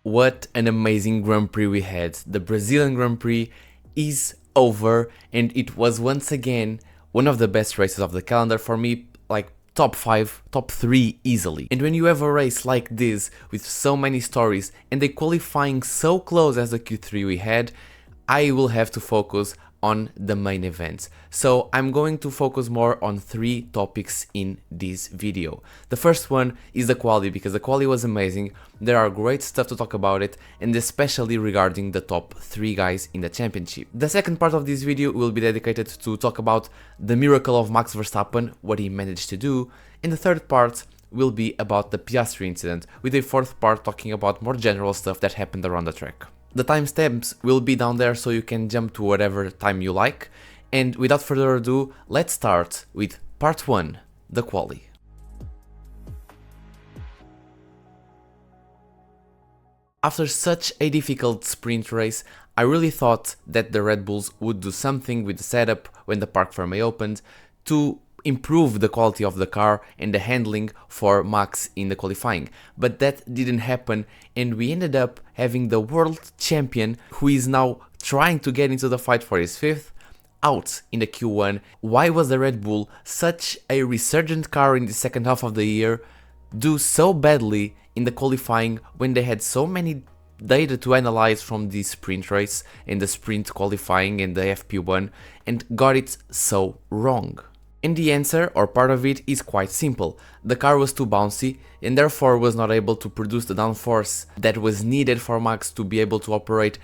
What an amazing Grand Prix we had. The Brazilian Grand Prix is over, and it was once again one of the best races of the calendar for me, like top 5, top 3 easily. And when you have a race like this with so many stories and they qualifying so close as the Q3 we had, I will have to focus on the main events. So I'm going to focus more on 3 topics in this video. The first one is the quali, because the quali was amazing. There are great stuff to talk about it, and especially regarding the top 3 guys in the championship. The second part of this video will be dedicated to talk about the miracle of Max Verstappen, what he managed to do, and the third part will be about the Piastri incident, with a fourth part talking about more general stuff that happened around the track. The timestamps will be down there so you can jump to whatever time you like. And without further ado, let's start with part 1, the quali. After such a difficult sprint race, I really thought that the Red Bulls would do something with the setup when the park firmly opened to improve the quality of the car and the handling for Max in the qualifying, but that didn't happen, and we ended up having the world champion, who is now trying to get into the fight for his 5th, out in the Q1. Why was the Red Bull, such a resurgent car in the second half of the year, do so badly in the qualifying when they had so many data to analyze from the sprint race and the sprint qualifying and the FP1, and got it so wrong? And the answer, or part of it, is quite simple. The car was too bouncy and therefore was not able to produce the downforce that was needed for Max to be able to operate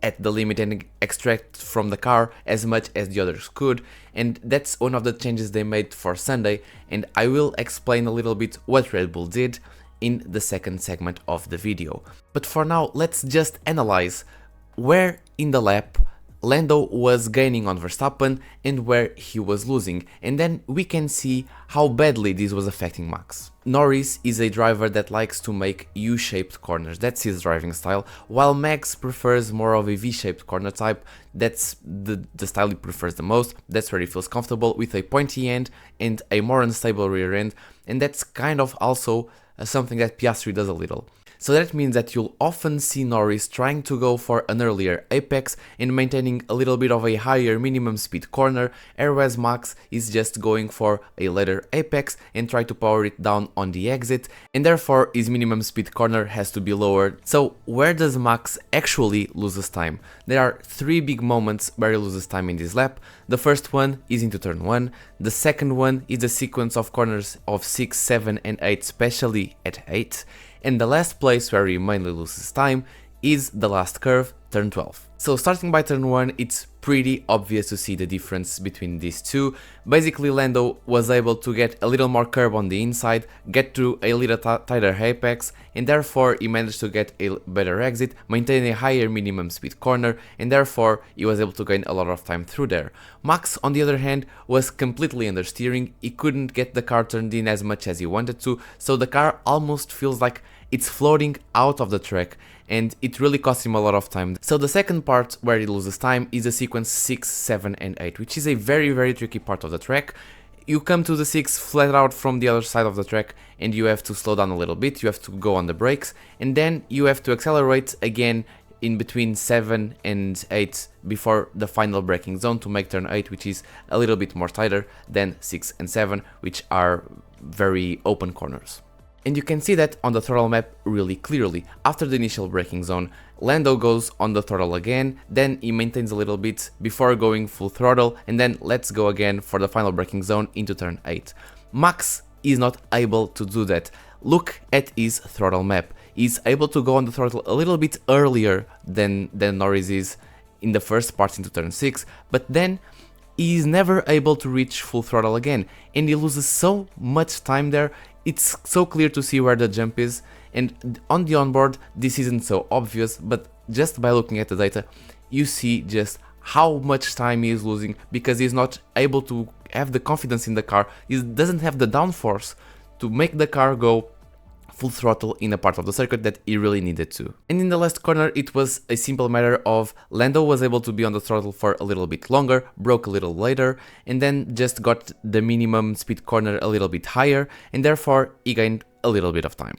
at the limit and extract from the car as much as the others could, and that's one of the changes they made for Sunday, and I will explain a little bit what Red Bull did in the second segment of the video. But for now, let's just analyze where in the lap Lando was gaining on Verstappen and where he was losing, and then we can see how badly this was affecting Max. Norris is a driver that likes to make U-shaped corners, that's his driving style, while Max prefers more of a V-shaped corner type. That's the style he prefers the most, that's where he feels comfortable, with a pointy end and a more unstable rear end, and that's kind of also something that Piastri does a little. So that means that you'll often see Norris trying to go for an earlier apex and maintaining a little bit of a higher minimum speed corner, whereas Max is just going for a later apex and try to power it down on the exit, and therefore his minimum speed corner has to be lowered. So where does Max actually loses time? There are 3 big moments where he loses time in this lap. The first one is into turn 1, the second one is the sequence of corners of 6, 7 and 8, especially at 8. And the last place where he mainly loses time is the last curve, turn 12. So starting by turn 1, it's pretty obvious to see the difference between these two. Basically, Lando was able to get a little more curve on the inside, get to a little tighter apex, and therefore he managed to get a better exit, maintain a higher minimum speed corner, and therefore he was able to gain a lot of time through there. Max, on the other hand, was completely understeering. He couldn't get the car turned in as much as he wanted to, so the car almost feels like it's floating out of the track, and it really costs him a lot of time. So the second part where he loses time is the sequence 6, 7 and 8, which is a very tricky part of the track. You come to the 6 flat out from the other side of the track and you have to slow down a little bit, you have to go on the brakes, and then you have to accelerate again in between 7 and 8 before the final braking zone to make turn 8, which is a little bit more tighter than 6 and 7, which are very open corners. And you can see that on the throttle map really clearly. After the initial braking zone, Lando goes on the throttle again, then he maintains a little bit before going full throttle, and then let's go again for the final braking zone into turn 8. Max is not able to do that. Look at his throttle map. He's able to go on the throttle a little bit earlier than Norris is in the first part into turn 6, but then he is never able to reach full throttle again, and he loses so much time there. It's so clear to see where the jump is, and on the onboard this isn't so obvious, but just by looking at the data you see just how much time he is losing because he's not able to have the confidence in the car. He doesn't have the downforce to make the car go full throttle in a part of the circuit that he really needed to. And in the last corner it was a simple matter of Lando was able to be on the throttle for a little bit longer, broke a little later, and then just got the minimum speed corner a little bit higher, and therefore he gained a little bit of time.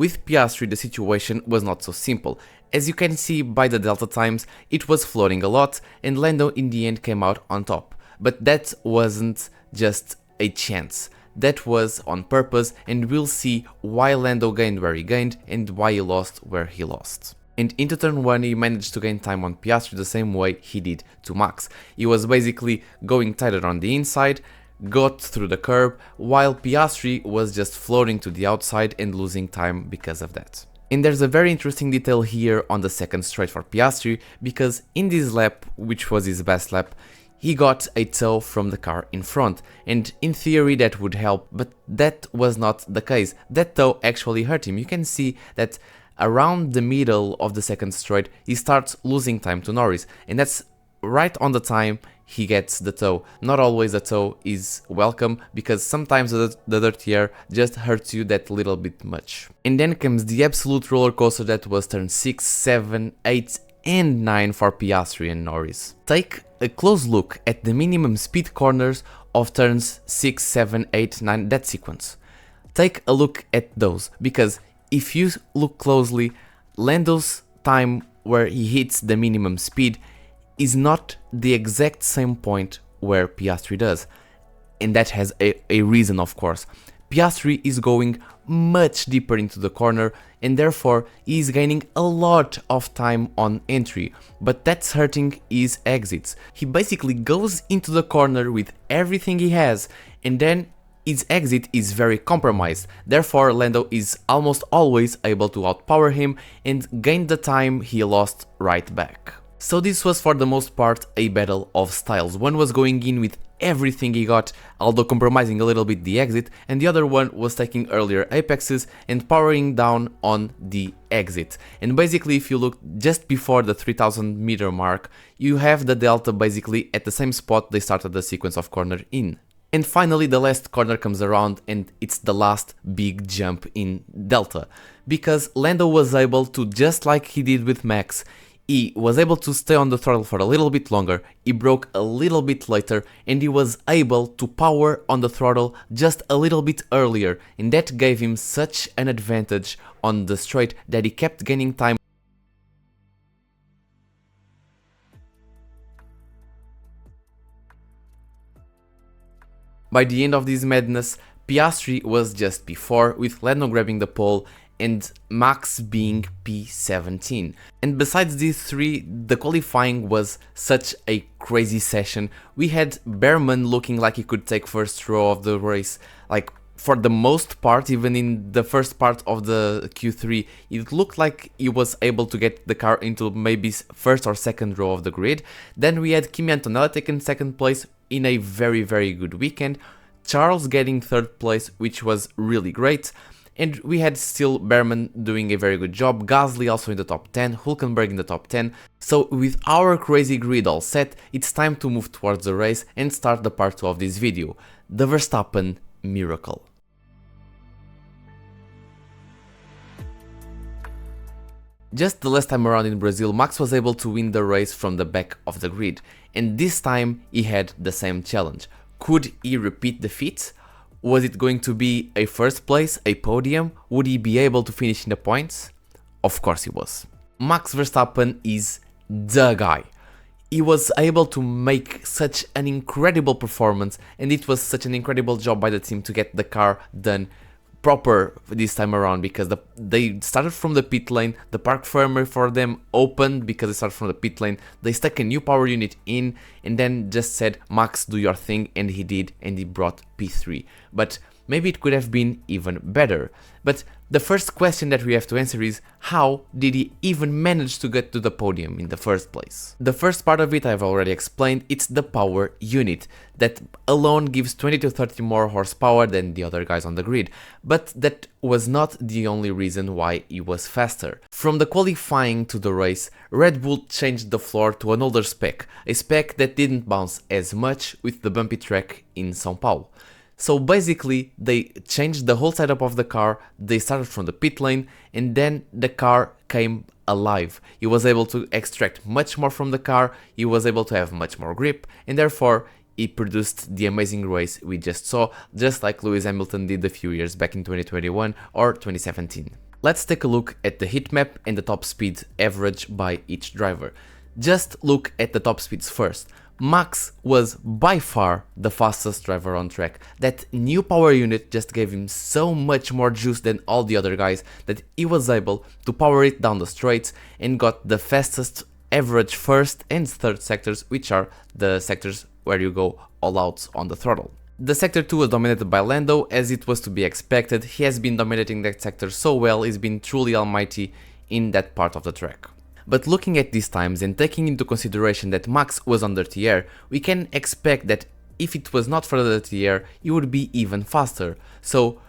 With Piastri the situation was not so simple. As you can see by the delta times, it was floating a lot and Lando in the end came out on top. But that wasn't just a chance. That was on purpose, and we'll see why Lando gained where he gained and why he lost where he lost. And into turn 1 he managed to gain time on Piastri the same way he did to Max. He was basically going tighter on the inside, got through the curb, while Piastri was just floating to the outside and losing time because of that. And there's a very interesting detail here on the second straight for Piastri, because in this lap, which was his best lap, he got a tow from the car in front, and in theory that would help, but that was not the case. That tow actually hurt him. You can see that around the middle of the second straight he starts losing time to Norris, and that's right on the time he gets the tow. Not always a tow is welcome, because sometimes the dirty air just hurts you that little bit much. And then comes the absolute roller coaster that was turn 6, 7, 8 and 9 for Piastri and Norris. Take a close look at the minimum speed corners of turns 6, 7, 8, 9, that sequence. Take a look at those, because if you look closely, Lando's time where he hits the minimum speed is not the exact same point where Piastri does. And that has a reason, of course. Piastri is going much deeper into the corner and therefore he is gaining a lot of time on entry, but that's hurting his exits. He basically goes into the corner with everything he has and then his exit is very compromised. Therefore Lando is almost always able to outpower him and gain the time he lost right back. So this was for the most part a battle of styles. One was going in with everything he got, although compromising a little bit the exit, and the other one was taking earlier apexes and powering down on the exit. And basically if you look just before the 3000 meter mark, you have the delta basically at the same spot they started the sequence of corner in. And finally the last corner comes around and it's the last big jump in delta, because Lando was able to, just like he did with Max, he was able to stay on the throttle for a little bit longer, he broke a little bit later and he was able to power on the throttle just a little bit earlier, and that gave him such an advantage on the straight that he kept gaining time. By the end of this madness, Piastri was just before, with Lando grabbing the pole and Max being P17. And besides these three, the qualifying was such a crazy session. We had Behrman looking like he could take first row of the race, like for the most part. Even in the first part of the Q3, it looked like he was able to get the car into maybe first or second row of the grid. Then we had Kimi Antonella taking second place in a very good weekend, Charles getting third place, which was really great. And we had still Behrman doing a very good job, Gasly also in the top 10, Hülkenberg in the top 10. So with our crazy grid all set, it's time to move towards the race and start the part 2 of this video, the Verstappen Miracle. Just the last time around in Brazil, Max was able to win the race from the back of the grid, and this time he had the same challenge. Could he repeat the feat? Was it going to be a first place, a podium? Would he be able to finish in the points? Of course he was. Max Verstappen is the guy. He was able to make such an incredible performance, and it was such an incredible job by the team to get the car done proper this time around, because they started from the pit lane, the park firmware for them opened because they started from the pit lane, they stuck a new power unit in and then just said, Max, do your thing, and he did, and he brought P3. But maybe it could have been even better. But the first question that we have to answer is, how did he even manage to get to the podium in the first place? The first part of it I've already explained, it's the power unit that alone gives 20 to 30 more horsepower than the other guys on the grid. But that was not the only reason why he was faster. From the qualifying to the race, Red Bull changed the floor to an older spec, a spec that didn't bounce as much with the bumpy track in São Paulo. So basically they changed the whole setup of the car, they started from the pit lane and then the car came alive. He was able to extract much more from the car, he was able to have much more grip, and therefore he produced the amazing race we just saw, just like Lewis Hamilton did a few years back in 2021 or 2017. Let's take a look at the heat map and the top speed average by each driver. Just look at the top speeds first. Max was by far the fastest driver on track. That new power unit just gave him so much more juice than all the other guys that he was able to power it down the straights and got the fastest average first and third sectors, which are the sectors where you go all out on the throttle. The sector 2 was dominated by Lando, as it was to be expected. He has been dominating that sector so well, he's been truly almighty in that part of the track. But looking at these times and taking into consideration that Max was on dirty air, we can expect that if it was not for the dirty air, he would be even faster. So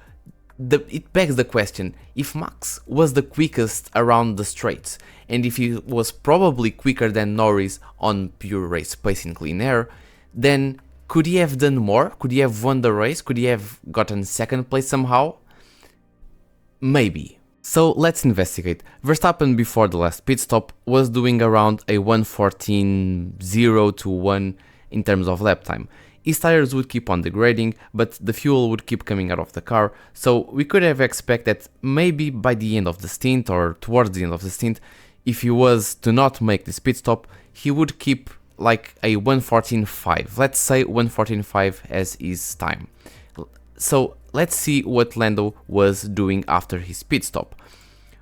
it begs the question, if Max was the quickest around the straights, and if he was probably quicker than Norris on pure race pace in clean air, then could he have done more? Could he have won the race? Could he have gotten second place somehow? Maybe. So let's investigate. Verstappen before the last pit stop was doing around a 1:14.0 to 1 in terms of lap time. His tires would keep on degrading, but the fuel would keep coming out of the car, so we could have expected that maybe by the end of the stint or towards the end of the stint, if he was to not make this pit stop, he would keep like a 1:14.5, let's say 1:14.5 as his time. So let's see what Lando was doing after his pit stop.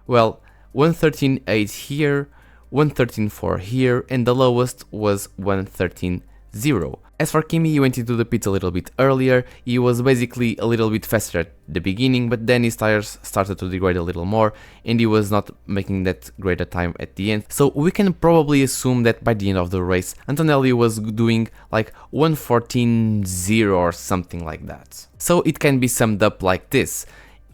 Well, 1:13.8 here, 1:13.4 here, and the lowest was 1:13.0. As for Kimi, he went into the pits a little bit earlier. He was basically a little bit faster at the beginning, but then his tires started to degrade a little more, and he was not making that great a time at the end. So we can probably assume that by the end of the race, Antonelli was doing like 1:14.0 or something like that. So it can be summed up like this.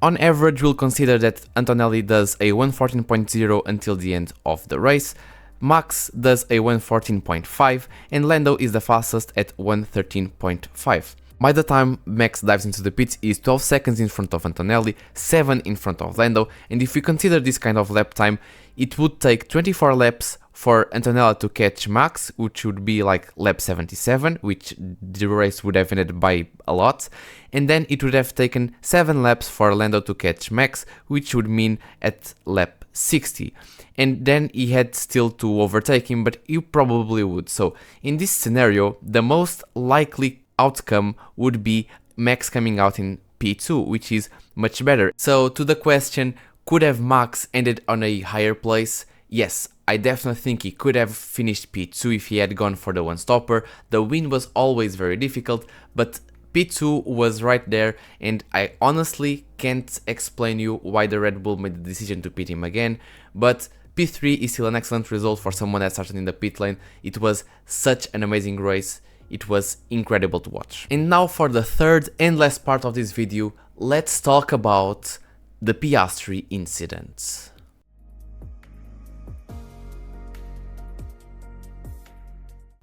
On average, we'll consider that Antonelli does a 1:14.0 until the end of the race. Max does a 1:14.5 and Lando is the fastest at 1:13.5. By the time Max dives into the pits, he is 12 seconds in front of Antonelli, 7 in front of Lando, and if we consider this kind of lap time, it would take 24 laps for Antonelli to catch Max, which would be like lap 77, which the race would have ended by a lot, and then it would have taken 7 laps for Lando to catch Max, which would mean at lap 60. And then he had still to overtake him, but you probably would. So in this scenario, the most likely outcome would be Max coming out in P2, which is much better. So to the question, could have Max ended on a higher place? Yes, I definitely think he could have finished P2 if he had gone for the one stopper. The win was always very difficult, but P2 was right there, and I honestly can't explain you why the Red Bull made the decision to pit him again, but P3 is still an excellent result for someone that started in the pit lane. It was such an amazing race, it was incredible to watch. And now for the third and last part of this video, let's talk about the Piastri incident.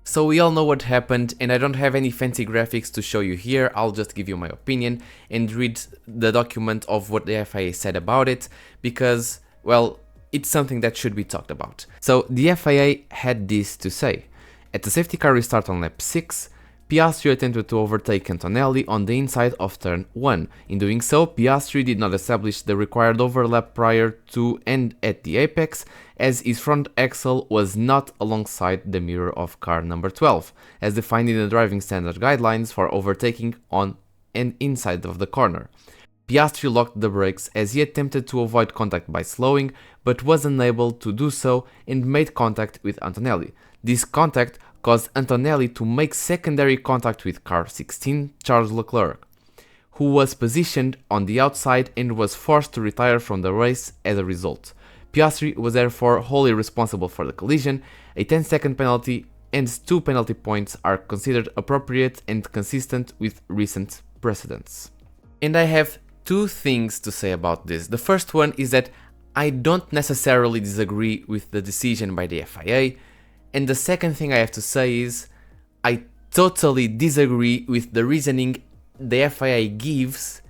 So we all know what happened, and I don't have any fancy graphics to show you here. I'll just give you my opinion and read the document of what the FIA said about it, because, well, it's something that should be talked about. So the FIA had this to say. At the safety car restart on lap 6, Piastri attempted to overtake Antonelli on the inside of turn 1. In doing so, Piastri did not establish the required overlap prior to and at the apex, as his front axle was not alongside the mirror of car number 12, as defined in the driving standard guidelines for overtaking on and inside of the corner. Piastri locked the brakes as he attempted to avoid contact by slowing, but was unable to do so and made contact with Antonelli. This contact caused Antonelli to make secondary contact with car 16, Charles Leclerc, who was positioned on the outside and was forced to retire from the race as a result. Piastri was therefore wholly responsible for the collision. A 10-second penalty and 2 penalty points are considered appropriate and consistent with recent precedents. And I have 2 things to say about this. The first one is that I don't necessarily disagree with the decision by the FIA, and the second thing I have to say is I totally disagree with the reasoning the FIA gives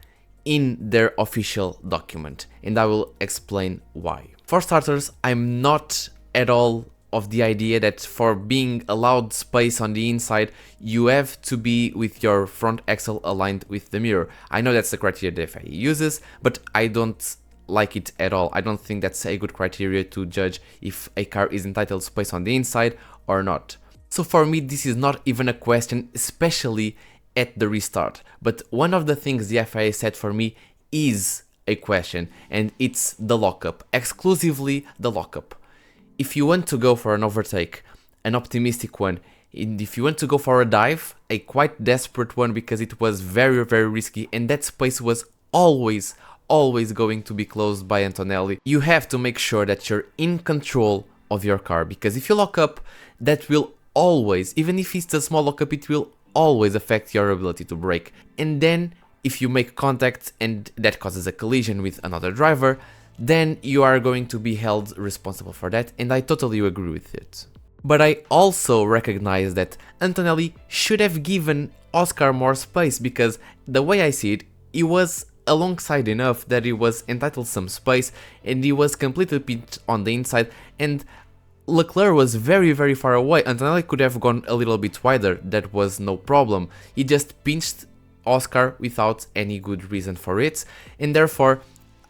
in their official document, and I will explain why. For starters, I'm not at all of the idea that for being allowed space on the inside, you have to be with your front axle aligned with the mirror. I know that's the criteria the FIA uses, but I don't like it at all. I don't think that's a good criteria to judge if a car is entitled to space on the inside or not. So for me, this is not even a question, especially at the restart. But one of the things the FIA said for me is a question, and it's the lockup, exclusively the lockup. If you want to go for an overtake, an optimistic one, and if you want to go for a dive, a quite desperate one because it was very, very risky, and that space was always going to be closed by Antonelli, you have to make sure that you're in control of your car, because if you lock up, that will always, even if it's a small lockup, it will always affect your ability to brake. And then if you make contact and that causes a collision with another driver, then you are going to be held responsible for that, and I totally agree with it. But I also recognize that Antonelli should have given Oscar more space, because the way I see it, he was alongside enough that he was entitled some space, and he was completely pinched on the inside, and Leclerc was very, very far away. Antonelli could have gone a little bit wider, that was no problem. He just pinched Oscar without any good reason for it, and therefore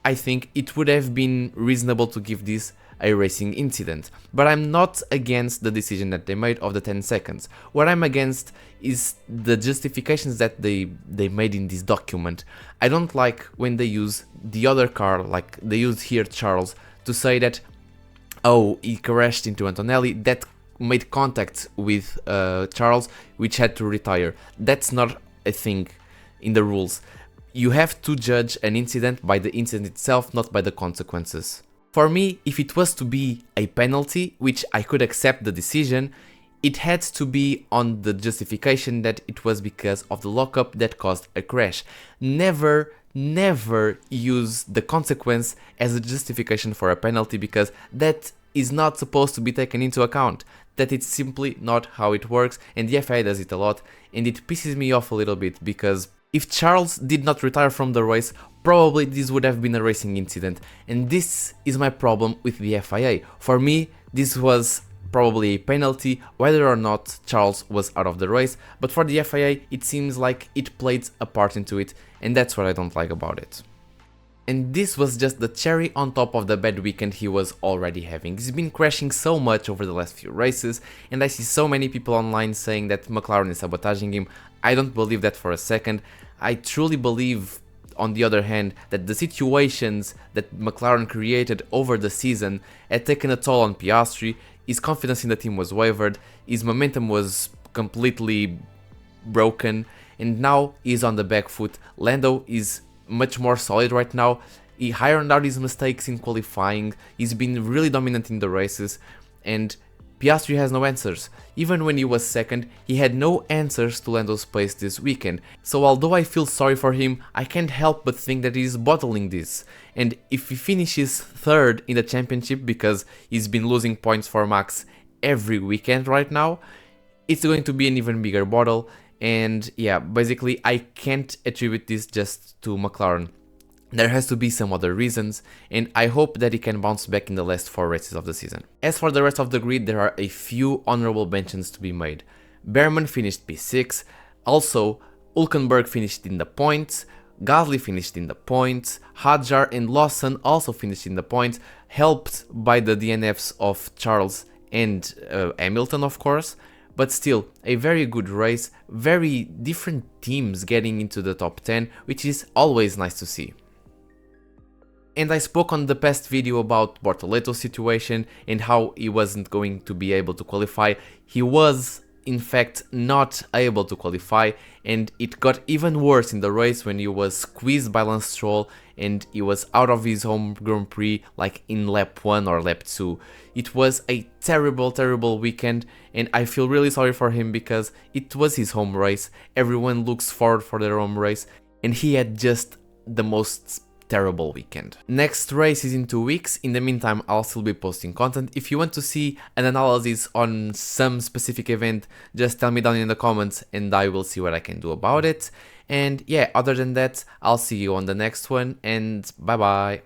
I think it would have been reasonable to give this a racing incident. But I'm not against the decision that they made of the 10 seconds. What I'm against is the justifications that they made in this document. I don't like when they use the other car, like they use here Charles, to say that, oh, he crashed into Antonelli, that made contact with Charles, which had to retire. That's not a thing in the rules. You have to judge an incident by the incident itself, not by the consequences. For me, if it was to be a penalty, which I could accept the decision, it had to be on the justification that it was because of the lockup that caused a crash. Never use the consequence as a justification for a penalty, because that is not supposed to be taken into account. That it's simply not how it works, and the FIA does it a lot, and it pisses me off a little bit, because if Charles did not retire from the race, probably this would have been a racing incident, and this is my problem with the FIA. For me, this was probably a penalty, whether or not Charles was out of the race, but for the FIA it seems like it played a part into it, and that's what I don't like about it. And this was just the cherry on top of the bad weekend he was already having. He's been crashing so much over the last few races, and I see so many people online saying that McLaren is sabotaging him. I don't believe that for a second. I truly believe, on the other hand, that the situations that McLaren created over the season had taken a toll on Piastri. His confidence in the team was wavered, his momentum was completely broken, and now he's on the back foot. Lando is much more solid right now. He ironed out his mistakes in qualifying, he's been really dominant in the races, and Piastri has no answers. Even when he was second, he had no answers to Lando's pace this weekend. So although I feel sorry for him, I can't help but think that he's bottling this. And if he finishes third in the championship, because he's been losing points for Max every weekend right now, it's going to be an even bigger bottle. And yeah, basically I can't attribute this just to McLaren. There has to be some other reasons, and I hope that he can bounce back in the last 4 races of the season. As for the rest of the grid, there are a few honorable mentions to be made. Behrman finished P6, also Hülkenberg finished in the points, Gasly finished in the points, Hadjar and Lawson also finished in the points, helped by the DNFs of Charles and Hamilton, of course. But still, a very good race, very different teams getting into the top 10, which is always nice to see. And I spoke on the past video about Bortoletto's situation and how he wasn't going to be able to qualify. He was in fact not able to qualify, and it got even worse in the race when he was squeezed by Lance Stroll and he was out of his home Grand Prix like in lap 1 or lap 2. It was a terrible weekend, and I feel really sorry for him because it was his home race. Everyone looks forward for their home race, and he had just the most terrible weekend. Next race is in 2 weeks. In the meantime, I'll still be posting content. If you want to see an analysis on some specific event, just tell me down in the comments and I will see what I can do about it. And yeah, other than that, I'll see you on the next one, and bye bye.